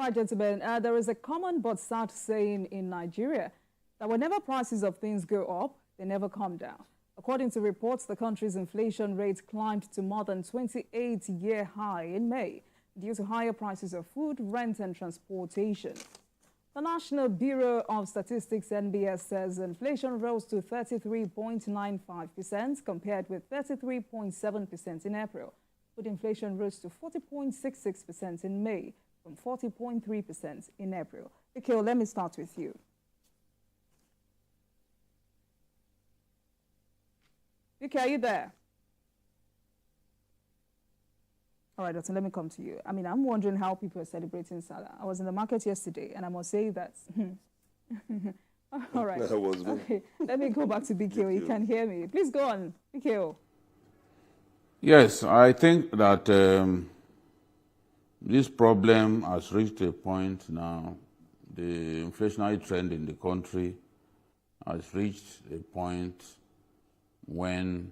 right, gentlemen, there is a common but sad saying in Nigeria that whenever prices of things go up, they never come down. According to reports, the country's inflation rate climbed to more than 28-year high in May due to higher prices of food, rent, and transportation. The National Bureau of Statistics (NBS) says inflation rose to 33.95% compared with 33.7% in April. Food inflation rose to 40.66% in May from 40.3% in April. Nikhil, let me start with you. Okay, are you there? All right, Doctor, let me come to you. I mean, I'm wondering how people are celebrating Salah. I was in the market yesterday, and I must say that... All right. Okay, let me go back to BKO. You can hear me. Please go on, BKO. Yes, I think that this problem has reached a point now. The inflationary trend in the country has reached a point when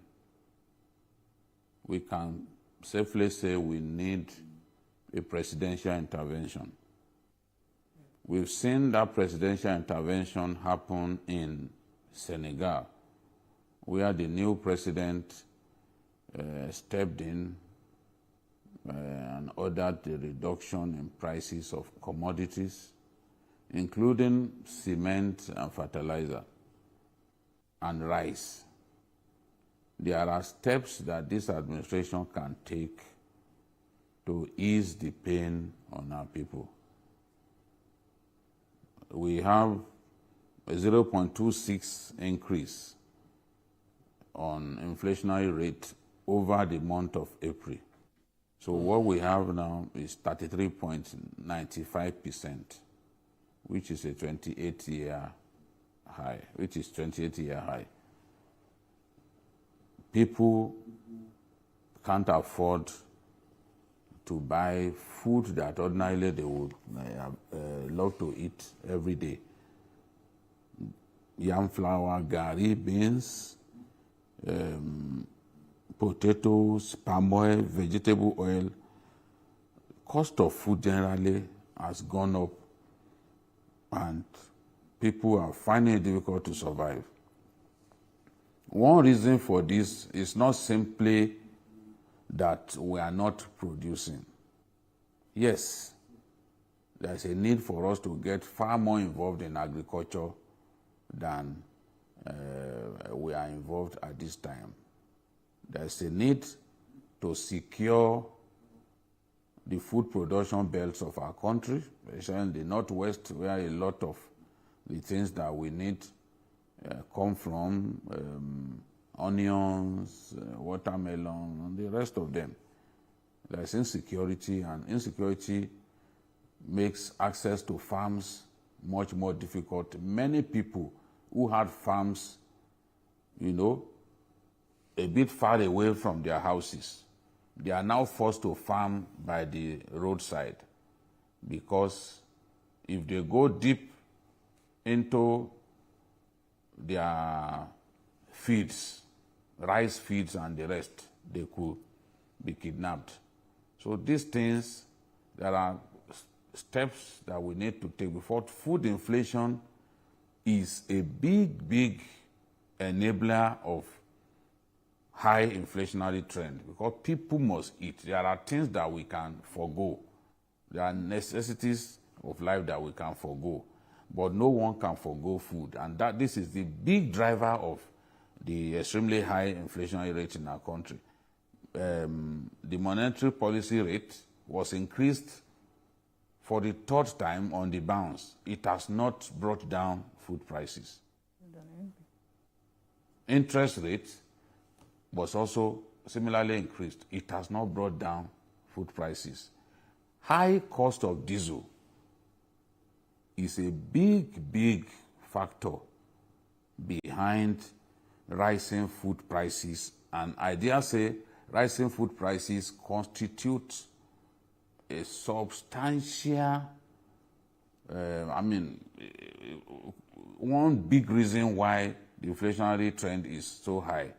we can safely say we need a presidential intervention. We've seen that presidential intervention happen in Senegal, where the new president stepped in and ordered the reduction in prices of commodities, including cement and fertilizer and rice. There are steps that this administration can take to ease the pain on our people. We have a 0.26 increase on inflationary rate over the month of April. So what we have now is 33.95%, which is a 28-year high, People can't afford to buy food that ordinarily they would love to eat every day. Yam flour, gari, beans, potatoes, palm oil, vegetable oil. Cost of food generally has gone up, and people are finding it difficult to survive. One reason for this is not simply that we are not producing. Yes, there's a need for us to get far more involved in agriculture than we are involved at this time. There's a need to secure the food production belts of our country, especially in the Northwest, where a lot of the things that we need come from, onions, watermelon, and the rest of them. There's insecurity, and insecurity makes access to farms much more difficult. Many people who had farms, a bit far away from their houses, they are now forced to farm by the roadside, because if they go deep into their feeds, rice feeds and the rest, they could be kidnapped. So these things, there are steps that we need to take before. Food inflation is a big enabler of high inflationary trend, because people must eat. There are things that we can forego. There are necessities of life that we can forego, but no one can forego food. And this is the big driver of the extremely high inflationary rate in our country. The monetary policy rate was increased for the third time on the bounce. It has not brought down food prices. Interest rate was also similarly increased. It has not brought down food prices. High cost of diesel is a big factor behind rising food prices, and I dare say rising food prices constitute a substantial, one big reason why the inflationary trend is so high,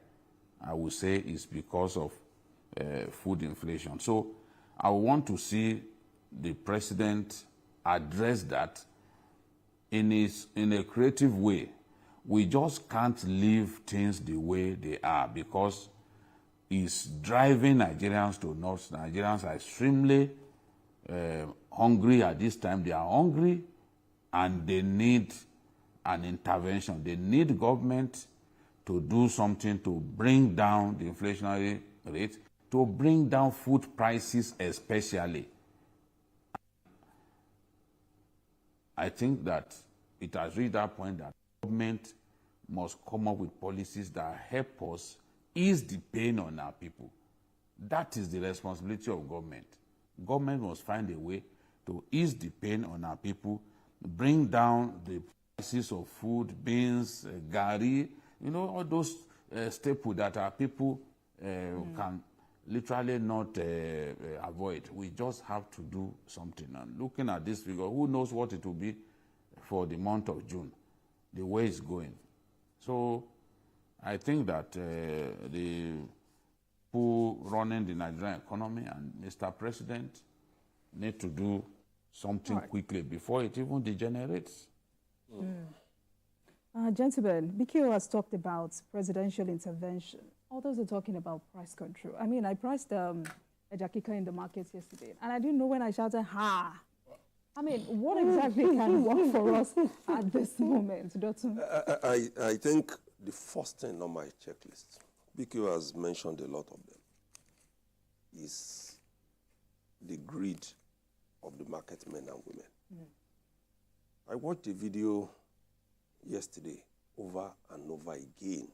I would say, is because of food inflation. So I want to see the president address that in a creative way. We just can't leave things the way they are because it's driving Nigerians to nuts. Nigerians are extremely hungry at this time. They are hungry and they need an intervention. They need government to do something to bring down the inflationary rate, to bring down food prices especially. I think that it has reached that point that government must come up with policies that help us ease the pain on our people. That is the responsibility of government. Government must find a way to ease the pain on our people, bring down the prices of food, beans, gari, all those staples that our people can literally not avoid. We just have to do something. And looking at this figure, who knows what it will be for the month of June, the way it's going. So I think that the people running the Nigerian economy and Mr. President need to do something quickly before it even degenerates. Gentlemen, BKO has talked about presidential intervention. Others are talking about price control. I mean, I priced ejakika in the market yesterday, and I didn't know when I shouted, ha! I mean, what exactly can work for us at this moment, Dotun? I think the first thing on my checklist, BKO has mentioned a lot of them, is the greed of the market men and women. I watched a video yesterday over and over again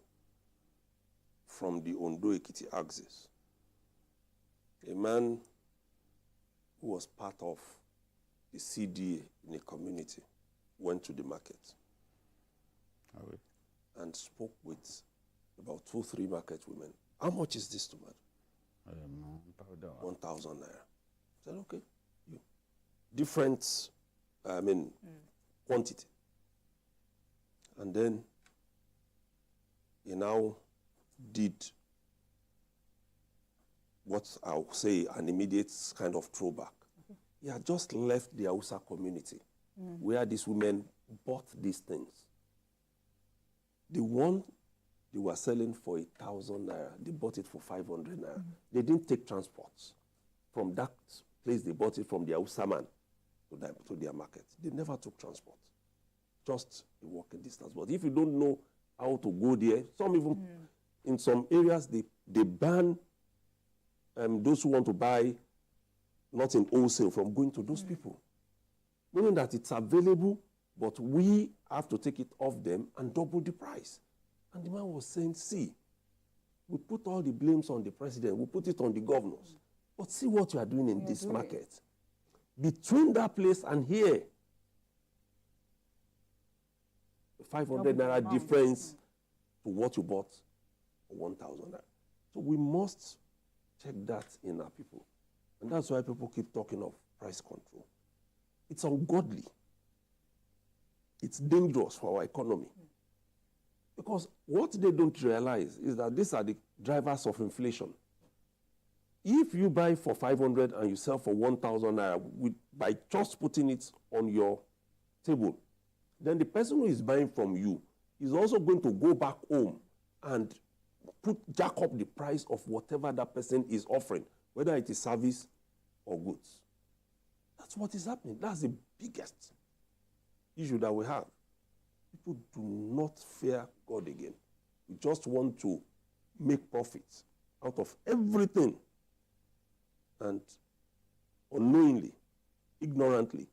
from the Ondo-Ekiti axis. A man who was part of the CDA in a community went to the market and spoke with about 2-3 market women. How much is this tomato? I don't know. 1,000 naira. I said, okay. Different, quantity. And then he now did what I'll say an immediate kind of throwback. He had just left the Hausa community where these women bought these things. The one they were selling for 1,000 naira, they bought it for 500 naira. They didn't take transports. From that place, they bought it from the Hausa man to their market. They never took transport. Just a walking distance. But if you don't know how to go there, some even, in some areas, they ban those who want to buy not in wholesale from going to those people. Meaning that it's available, but we have to take it off them and double the price. And the man was saying, see, we put all the blames on the president, we put it on the governors. But see what you are doing in this market. Between that place and here, 500 naira difference to what you bought for 1,000 naira. So we must check that in our people. And that's why people keep talking of price control. It's ungodly. It's dangerous for our economy. Because what they don't realize is that these are the drivers of inflation. If you buy for 500 and you sell for 1,000 naira by just putting it on your table, then the person who is buying from you is also going to go back home and jack up the price of whatever that person is offering, whether it is service or goods. That's what is happening. That's the biggest issue that we have. People do not fear God again. We just want to make profits out of everything. And unknowingly, ignorantly,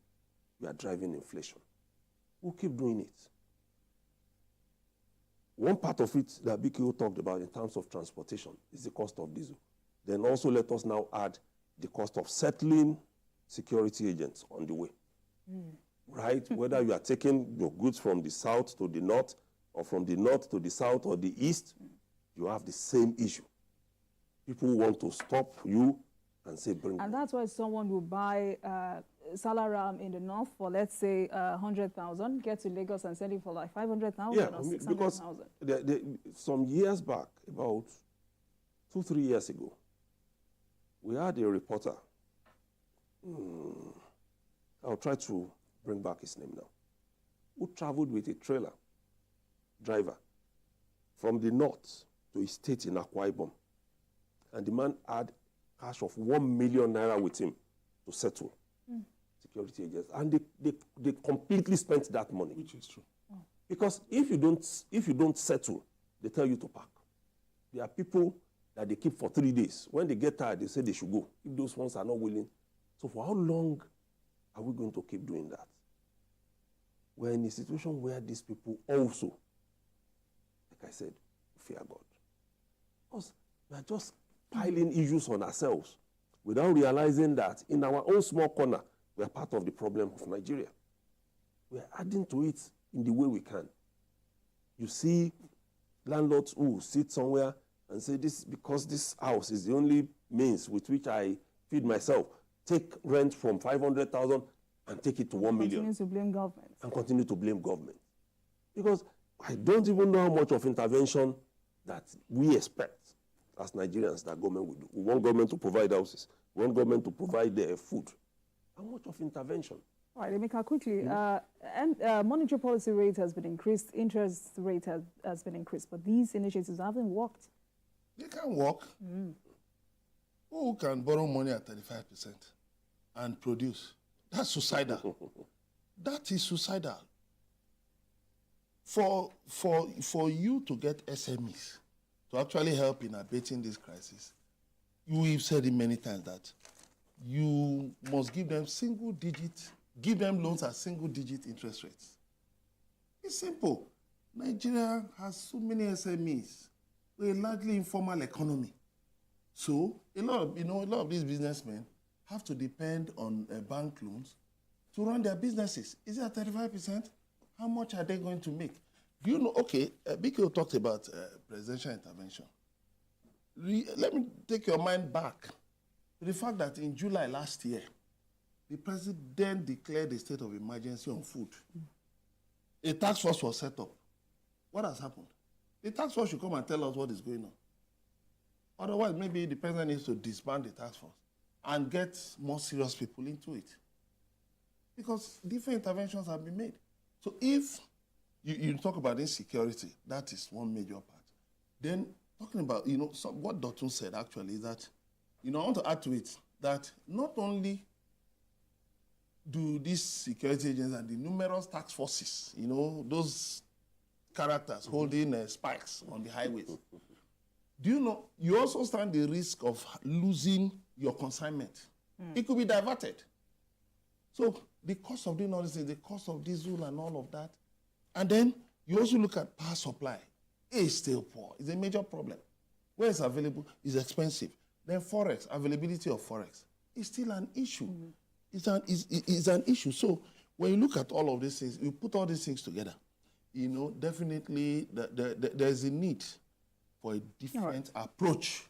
we are driving inflation. We'll keep doing it. One part of it that BKO talked about in terms of transportation is the cost of diesel. Then also let us now add the cost of settling security agents on the way. Right? Whether you are taking your goods from the south to the north, or from the north to the south or the east, you have the same issue. People want to stop you and say, bring. And that's why someone will buy Salaram in the north for, let's say, 100,000, get to Lagos and sell it for like 500,000 or 600,000. Because some years back, about 2-3 years ago, we had a reporter. I'll try to bring back his name now, who traveled with a trailer driver from the north to a state in Akwa Ibom. And the man had cash of 1 million naira with him to settle security agents. And they completely spent that money. Which is true. Because if you don't settle, they tell you to pack. There are people that they keep for 3 days. When they get tired, they say they should go. If those ones are not willing. So for how long are we going to keep doing that? We're in a situation where these people also, like I said, fear God. Because we are just piling issues on ourselves without realizing that in our own small corner, we are part of the problem of Nigeria. We are adding to it in the way we can. You see landlords who sit somewhere and say, this because this house is the only means with which I feed myself, take rent from 500,000 and take it to 1 million. Continue to blame government. And continue to blame government. Because I don't even know how much of intervention that we expect as Nigerians that government will do. We want government to provide houses. We want government to provide food. How much of intervention? All right, Emeka, quickly. Monetary policy rate has been increased, interest rate has been increased, but these initiatives haven't worked. They can work. Who can borrow money at 35% and produce? That's suicidal. That is suicidal. For you to get SMEs to actually help in abating this crisis, we've said it many times that you must give them give them loans at single-digit interest rates. It's simple. Nigeria has so many SMEs. We're a largely informal economy. So a lot of these businessmen have to depend on bank loans to run their businesses. Is it at 35%? How much are they going to make? Do you know, okay, BKO talked about presidential intervention. Let me take your mind back to the fact that in July last year, the president declared a state of emergency on food. A task force was set up. What has happened? The task force should come and tell us what is going on. Otherwise, maybe the president needs to disband the task force and get more serious people into it. Because different interventions have been made. So if you talk about insecurity, that is one major part. Then talking about, what Dotun said actually is that, I want to add to it that not only do these security agents and the numerous task forces, those characters holding spikes on the highways, do you know, you also stand the risk of losing your consignment. It could be diverted. So the cost of doing all this, the cost of diesel and all of that. And then you also look at power supply. It's still poor. It's a major problem. Where it's available is expensive. Then forex, availability of forex is still an issue. It's an issue. So when you look at all of these things, you put all these things together, definitely there's a need for a different approach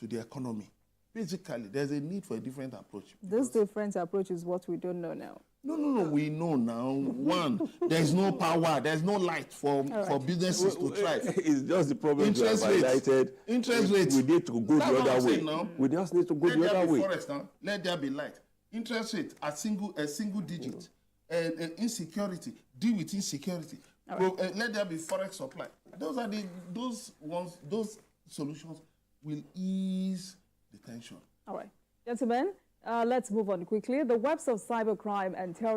to the economy. Basically, there's a need for a different approach. This different approach is what we don't know now. No, we know now. One, there's no power, there's no light for businesses to thrive. It's just the problem interest rates. Interest rates. We need to go the other way. We just need to go the other way. Forex now. Let there be light. Interest rate at single digit. Insecurity. Deal with insecurity. Right. Let there be forex supply. Those solutions will ease the tension. All right. Gentlemen, let's move on quickly. The webs of cybercrime and terrorism